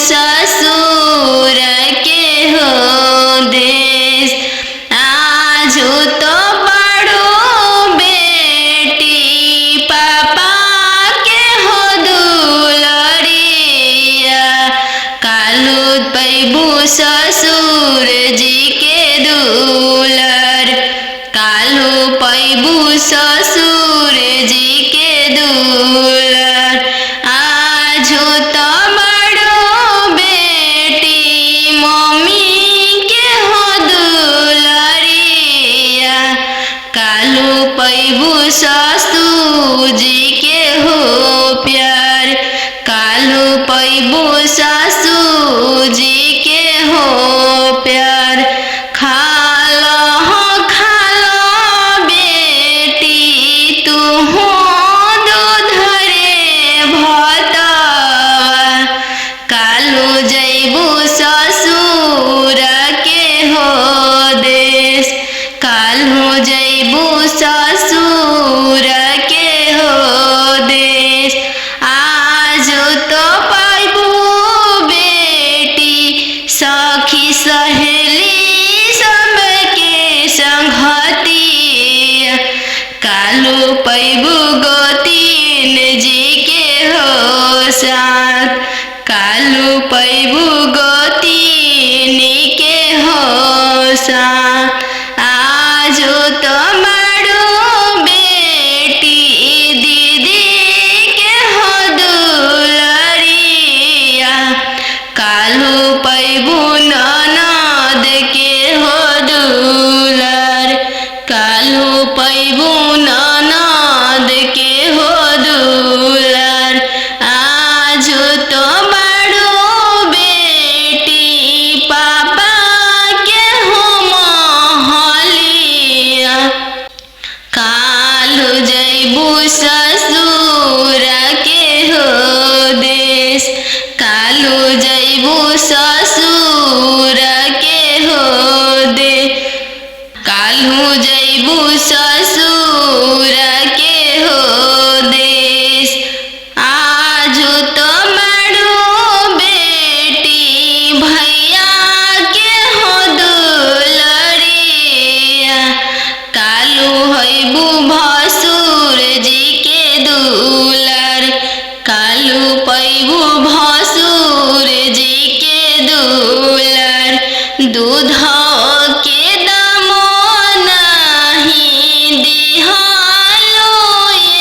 ससुर के हो देश। आज तो बड़ो बेटी पापा के हो दुलरिया, कालू पैबू ससुर जी के दुलर, कालू पैबू ससुर जी के दुलर। आज तो बड़ो बेटी मम्मी के हो दुलरिया, कालू पैबू ससुर जी के हो प्यार, कालू पैबू ससुर जी के हो प्यार। खालो बेटी तू हो दूध रे भतवा, कालू जैबू ससुर के हो देश, कालू जैबू ससुर के हो देश। आज तो पैबू बेटी सखी सहेली सबके संगतिया, कालू पैबू गोतीन जी के हो साथ, कालू पैबू गोतीन के हो साथ। आज तो बड़ो बेटी दीदी के हो दुलरिया, कालू पैबू ननद के हो दुलर, कालू पैबू ननद के हो दुलर। आज तो बड़ो बेटी पापा के हो महलिया, कालू जैबू ससुर के हो देश, कालू जैबू ससुर के हो दे, कालू जैबू ससुर के हो देश। आज तो बड़ो बेटी भैया के हो दुलरिया, कालू हैबू भसुर जी के दुलर, कालू पैबू भसुर जी के दुलर। दूध के दामो नहीं दिहालो ये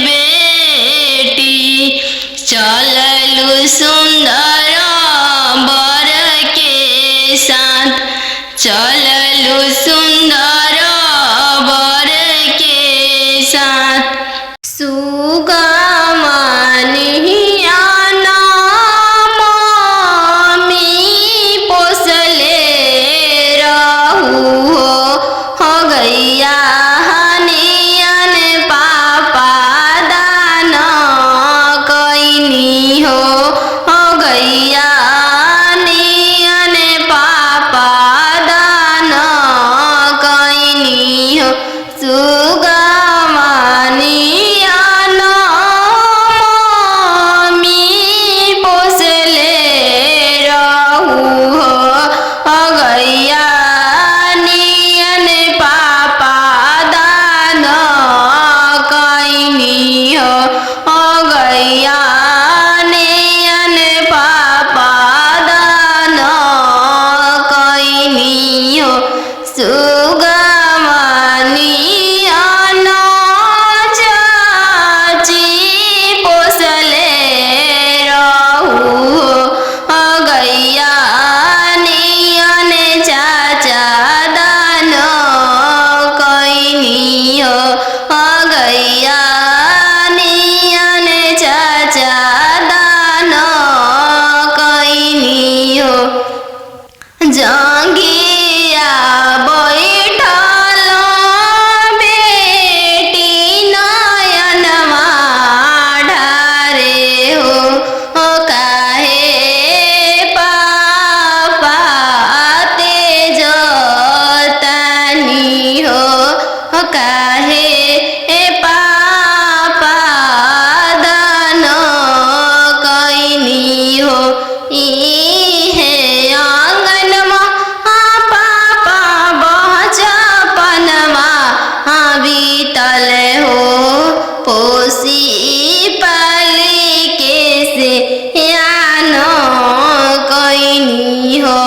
बेटी, चललू सुंदर बर के साथ, चललू सुंदर बर के साथ। सुगमनिया मम्मी पोसले रहू हो गैया हनियन पापा दान कैनी हो गैया हनियन पापा दान है आंगनमा पापा बचपनमा बीतल हो पोसी पाली के से यान कैनी हो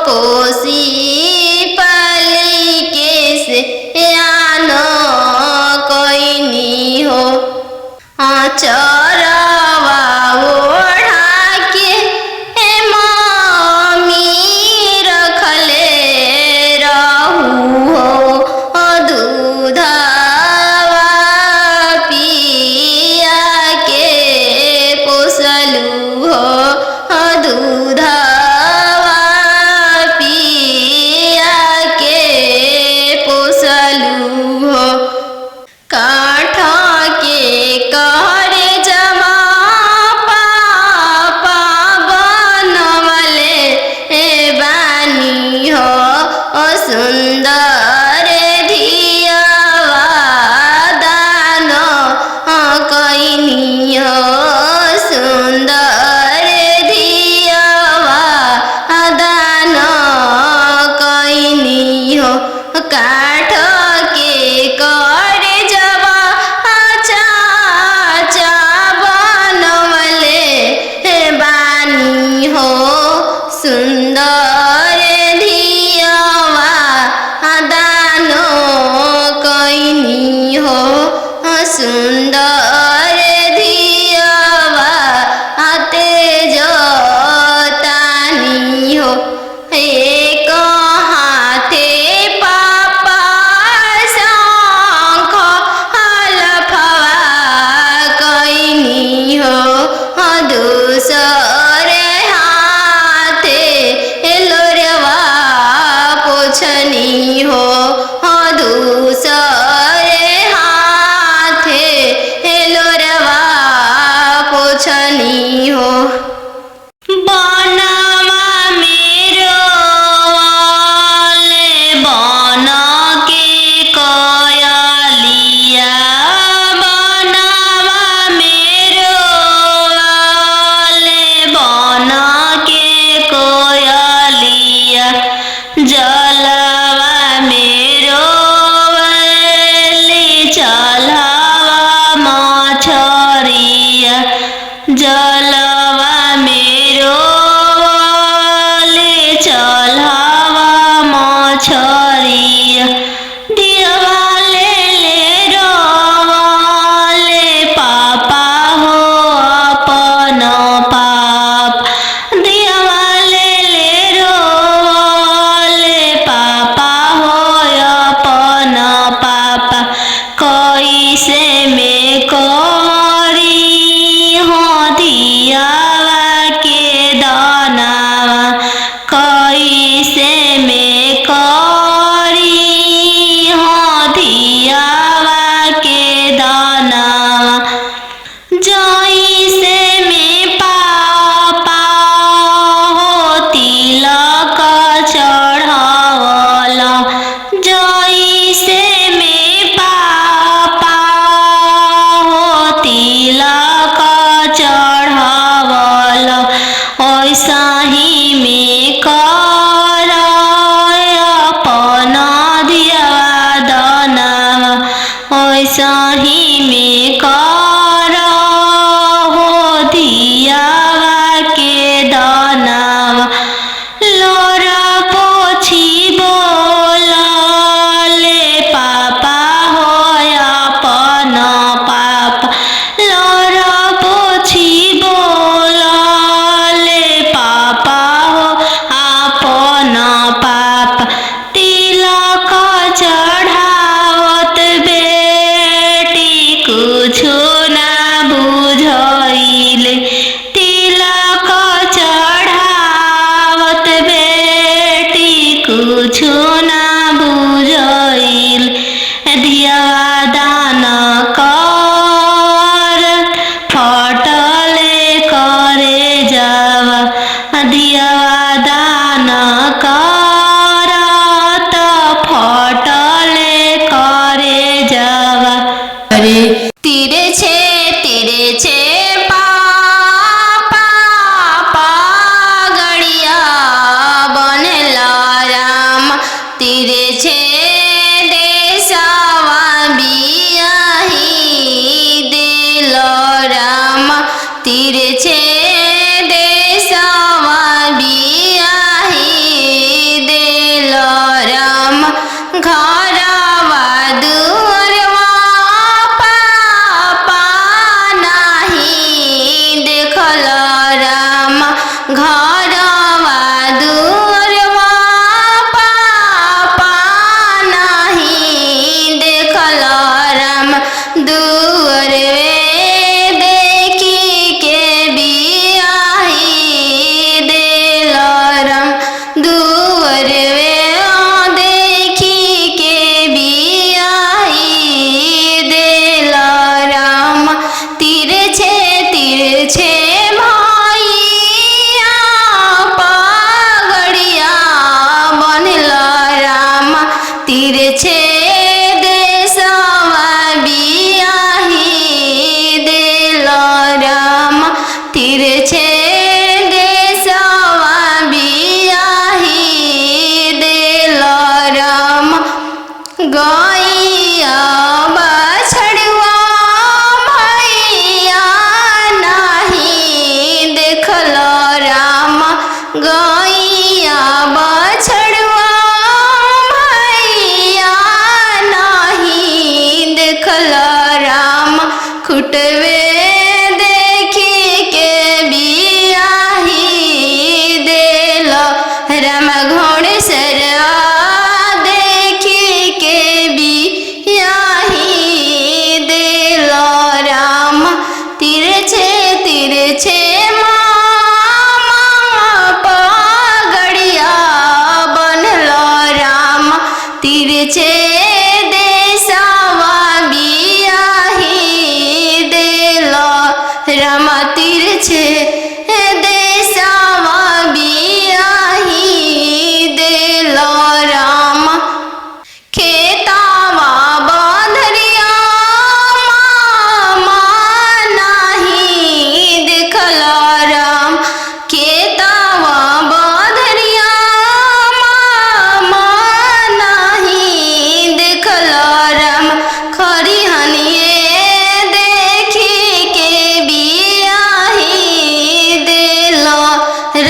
पोसी पाली के से यान कैनी हो चरवा ओढ़ा के मम्मी रखले रहू हो दूधवा पिया के पोसलू हो दूधवा पिया के पोसलू हो काठ के कहरे जमा पापा बनवले बानी हो सुंदर धियावा दान कैनी हो सुंदर धियावा दान कैनी हो काठ के करे जवा चाचा बनवले बानी हो सुंदर धियावा दान कैनी हो सुंदर धियावा तेज तानी हो एक हाथे पापा शंख हलफवा कैनी हो दूसरे हाथे लोरवा पोछनी हो दूसरे हाथे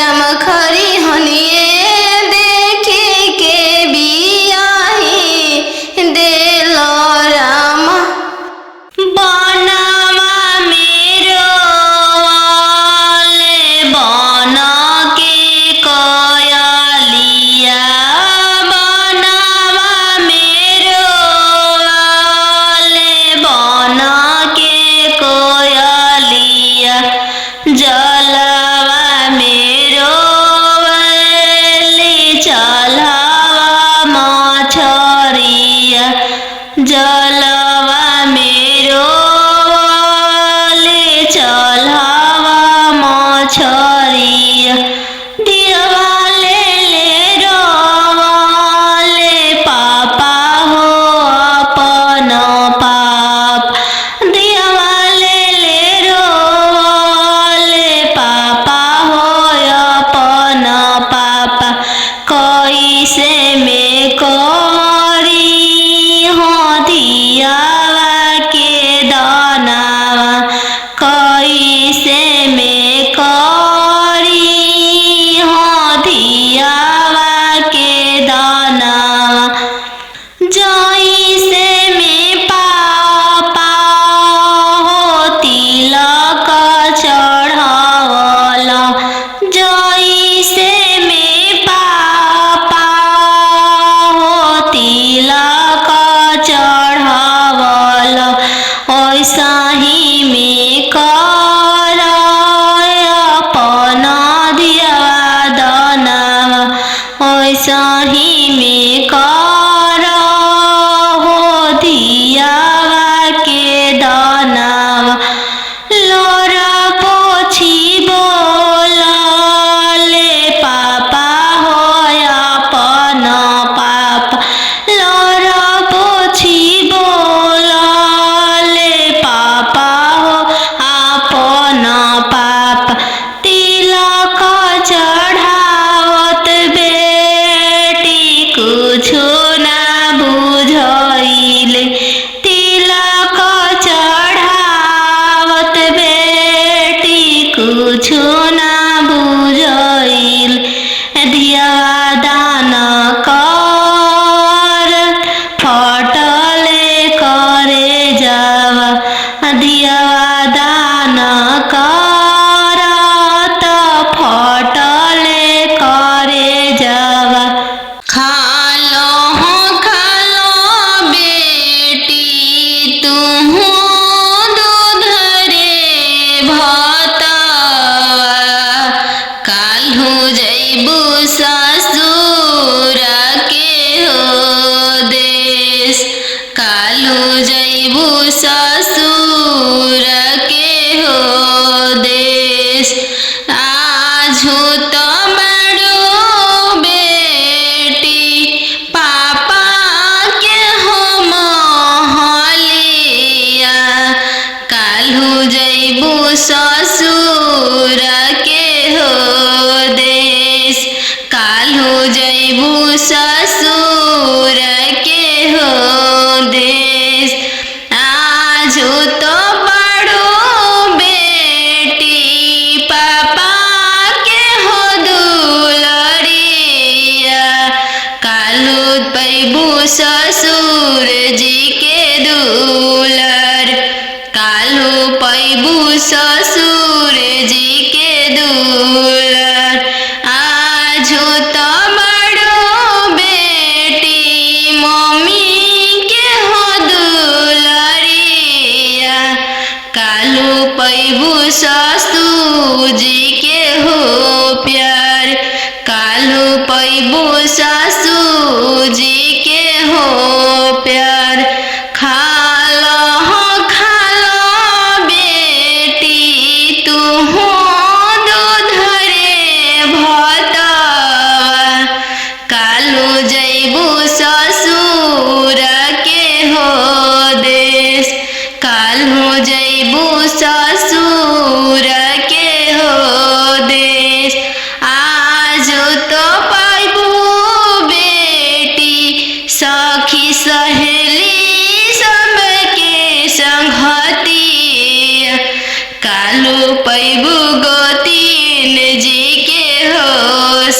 राम खरी हनिए देखे के बियाही देल राम। बनवा मेरो वाले बन के कयलिया, बनवा मेरो वाले बन के कोयलिया, जलवा मेरो वाले चलवा मछरिया, जलवा मेरो वाले चलवा मछरिया, दिवाले ले रोवाले पापा हो अपन पाप, दिवाले ले रोवाले पापा हो अपन पापा, कैसे में करी हो दियावा के दानावा, कैसे में करी हो दियावा के दानावा, जैसे में पापा हो तिलक चढ़ावला, जैसे में पापा हो तिलक चढ़ावला, ऐसा ही में कर अपन दियावा दानावा, ऐसा ही में कर हो दियावा के दानावा, लोरा पोछी बोलाले पापा हो अपन पापा, लोरा पोछी बोलाले पापा हो अपन पापा, तिलक चढ़ावत बेटी कुछो ना बुझाइले, तिलक चढ़ावत बेटी कुछो ना बुझाइले, दियावा दान कर फटले करे जावा, दियावा दान कर त फटले करे जावा। खालो हो खालो बेटी तुहू दूध रे भतवा, काल्हू जैबू ससुर के हो देश, काल्हू जैबू ससुर के हो देश, आजू तो बड़ो बेटी पापा के हो महलिया, काल्हू जैबू ससुर के हो देश, काल्हू जैबू ससुर के हो देश,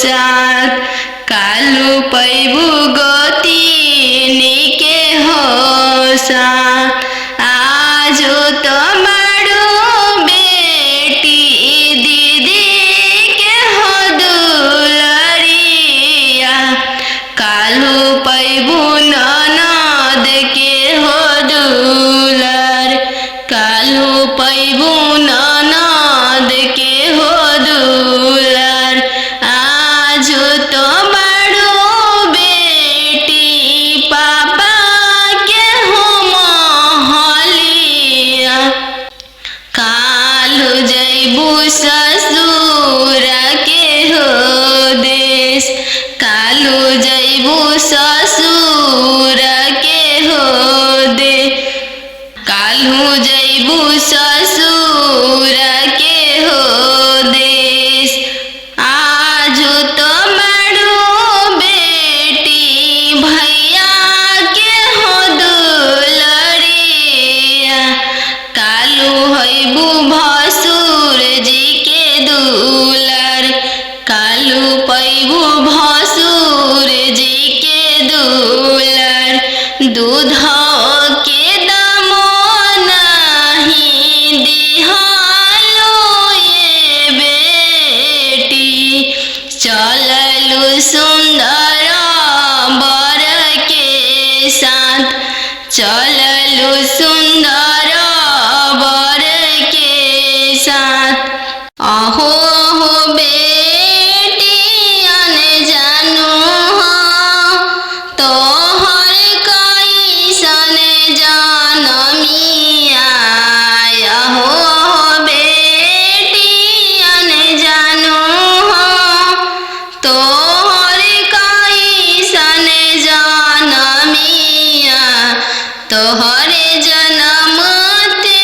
साथ कालू पैबू गोतिनी के हो साथ आजो तो बड़ो बेटी दीदी के हो दुलरिया कालू पैबू ननद के हो दुलर कालू पैबू ननद के हो दुलर आजो तो बड़ो बेटी पापा के हो महलिया कालू जैबू ससुर के हो देश कालू जैबू ससुर के हो दे कालू जैबू ससुर के हो देश आजो तो बड़ो बेटी भैया के हो दुलरिया कालू हैबू भसुर जी के दुलर कालू पैबू भसुर जी के दुलर दूध के दामो नहीं दिहालो ये बेटी चललू सुंदर बर के साथ चललू सुंदर बर के साथ अहो हो बेटियन जानू तोहर कैसन जनमिया अहो बेटियन जानू तोहर कैसन जनमिया तोहरे जनम ते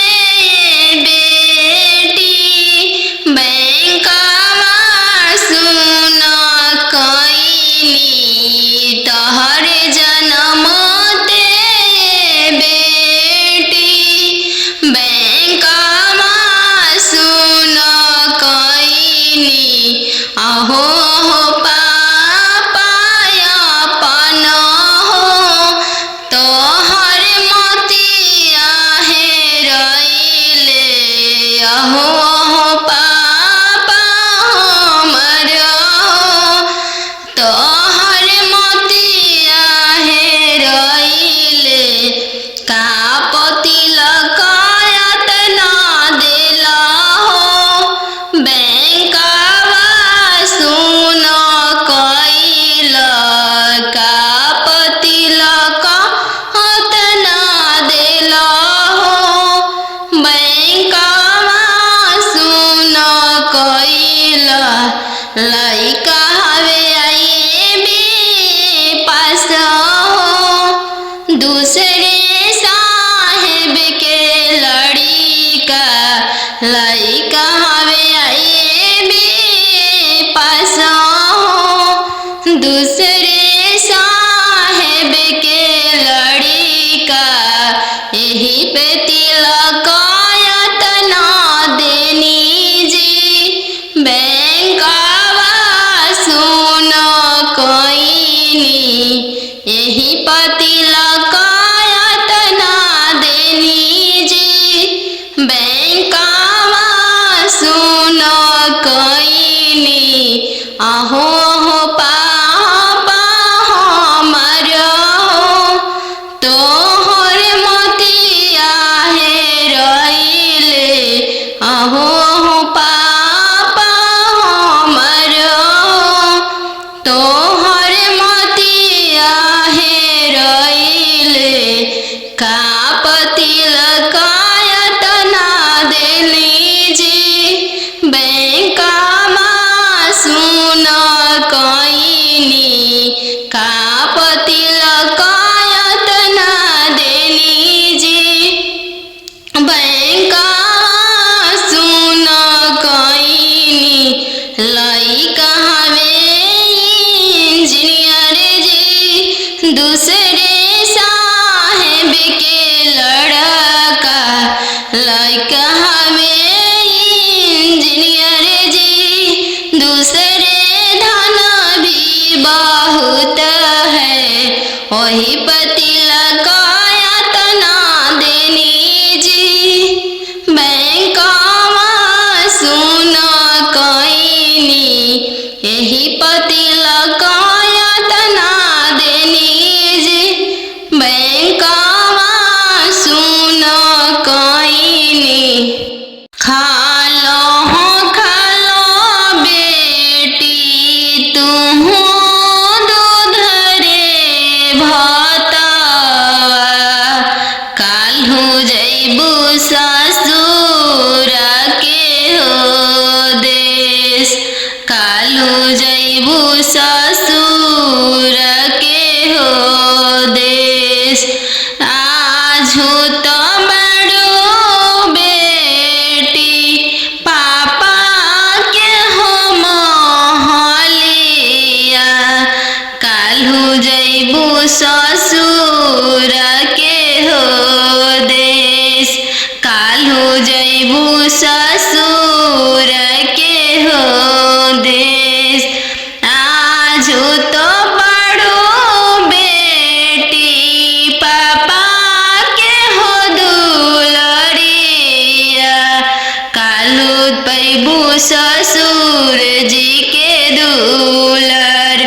बेटी बैंकवा सुन कैनी तोहरे जनम ते बेटी बैंकवा सुन कैनी अहो हो पापा अपन हो तोहर मोतिया हेरैले अहो हो पापा हमर तोहर मोतिया हेरैले कापति लकायत ना देला हो बैंकवा सुन कैल कापति लकायत ना देला हो बैंकवा सुन कैल लइका हवे आईबी पास हो दूसरे साहेब के लड़िका लइका हवे आईबी पास हो दूसरे साहेब के लड़िका यही पे तिलकायत ना देनी जी बैंकवा सुन कैनी यही पति लकायत ना देनी जी बैंकवा सुन कैनी अहो हो पापा हमर तोहर मोतिया हेरैले अहो हो पापा हमर तोहर मोतिया हेरैले कापति लकायत ना देली जी बैंकवा सुन कैनी कापति लकायत ना देली जी बैंकवा सुन कैनी लइका हवे इंजीनियर जी दूसरे साहेब के लड़का लइका हवे इंजीनियर जी दूसरे धन तुहू दूधरे भातवा काल्हू जैबू ससुर के हो देश काल्हू जैबू ससुर के हो देश आजू तो बड़ो बेटी पापा के हो महलिया काल्हू जैबू ससुर के हो देश काल्हू जैबू ससुर के हो देश आजू तो बड़ो बेटी पापा के हो दुलरिया काल्हू पैबू ससुर जी के दुलर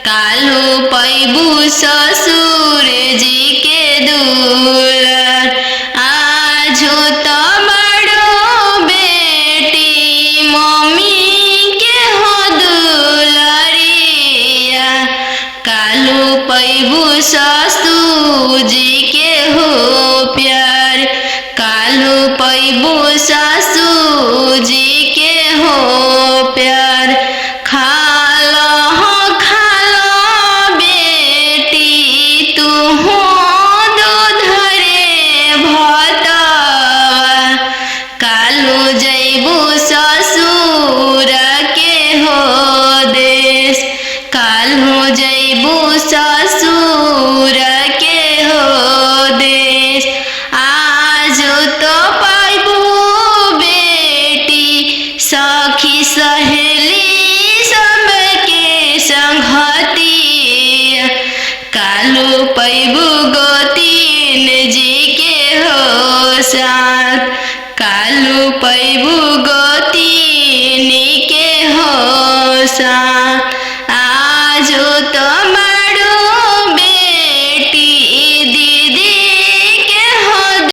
काल्हू पैबू ससुर जी के दुलर आजू तो बड़ो बेटी मम्मी के हो दुलरिया काल्हू पैबू ससुर जी के हो प्यार काल्हू पैबू ससुर जी के हो प्यार खालो बेटी तुहू दूधरे भातवा काल्हू जैबू ससुर के हो देश काल्हू जैबू ससुर के हो देश आजू तो पैबू बेटी सखी सहेली सबके संगतिया काल्हू पैबू गोतीन जी के हो साथ काल्हू पैबू गोतीन के हो साथ।